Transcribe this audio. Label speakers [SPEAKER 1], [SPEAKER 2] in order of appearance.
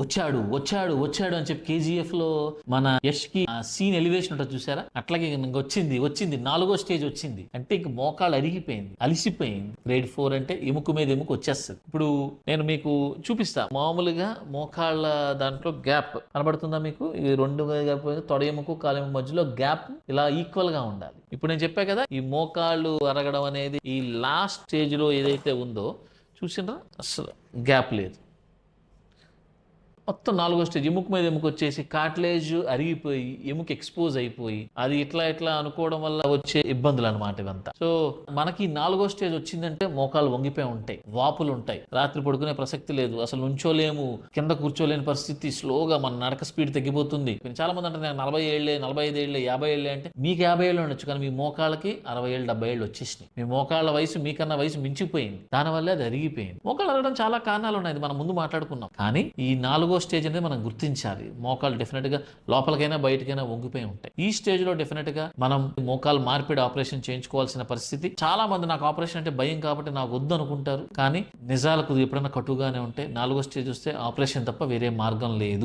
[SPEAKER 1] వచ్చాడు వచ్చాడు వచ్చాడు అని చెప్పి కేజీఎఫ్ లో మన యష్ కి సీన్ ఎలివేషన్ ఉంటుంది చూసారా, అట్లాగే ఇంక వచ్చింది వచ్చింది 4వ స్టేజ్ వచ్చింది అంటే ఇంక మోకాళ్ళు అరిగిపోయింది, అలిసిపోయింది. గ్రేడ్ 4 అంటే ఎముక మీద ఎముక వచ్చేస్తుంది. ఇప్పుడు నేను మీకు చూపిస్తా. మామూలుగా మోకాళ్ళ దాంట్లో గ్యాప్ కనబడుతుందా మీకు? ఈ రెండు తొడ ఎముక కాలు ఎముక మధ్యలో గ్యాప్ ఇలా ఈక్వల్ గా ఉండాలి. ఇప్పుడు నేను చెప్పా కదా, ఈ మోకాళ్ళు అరగడం అనేది ఈ లాస్ట్ స్టేజ్ లో ఏదైతే ఉందో చూసిండ్రా, అసలు గ్యాప్ లేదు. మొత్తం 4వ స్టేజ్ ఎముక మీద ఎముక వచ్చేసి కార్టిలేజ్ అరిగిపోయి ఎముక ఎక్స్పోజ్ అయిపోయి అది ఇట్లా అనుకోవడం వల్ల వచ్చే ఇబ్బందులు అనమాట ఇవంతా. సో మనకి 4వ స్టేజ్ వచ్చిందంటే మోకాలు వంగిపోయి ఉంటాయి, వాపులు ఉంటాయి, రాత్రి పడుకునే ప్రసక్తి లేదు, అసలు నుంచోలేము, కింద కూర్చోలేని పరిస్థితి, స్లోగా మన నడక స్పీడ్ తగ్గిపోతుంది. చాలా మంది అంటే నాకు 40 ఏళ్ళే 45 ఏళ్ళే 50 ఏళ్ళే అంటే మీకు 50 ఏళ్ళు ఉండొచ్చు, కానీ మీ మోకాళ్ళకి 60 ఏళ్ళు 70 ఏళ్ళు వచ్చేసినాయి. మీ మోకాళ్ళ వయసు మీకన్నా వయసు మించిపోయింది, దానివల్ల అది అరిగిపోయింది. మోకాళ్ళు అరగడం చాలా కారణాలు ఉన్నాయి, మనం ముందు మాట్లాడుకున్నాం. కానీ ఈ 4వ స్టేజ్ అనేది మనం గుర్తించాలి. మోకాలు డెఫినెట్ గా లోపలికైనా బయటకైనా వంగిపోయి ఉంటాయి. ఈ స్టేజ్ లో డెఫినెట్ గా మనం మోకాలు మార్పిడి ఆపరేషన్ చేయించుకోవాల్సిన పరిస్థితి. చాలా మంది నాకు ఆపరేషన్ అంటే భయం కాబట్టి నాకు వద్దు అనుకుంటారు, కానీ నిజాలకు ఎప్పుడైనా కటుగానే ఉంటే 4వ స్టేజ్ వస్తే ఆపరేషన్ తప్ప వేరే మార్గం లేదు.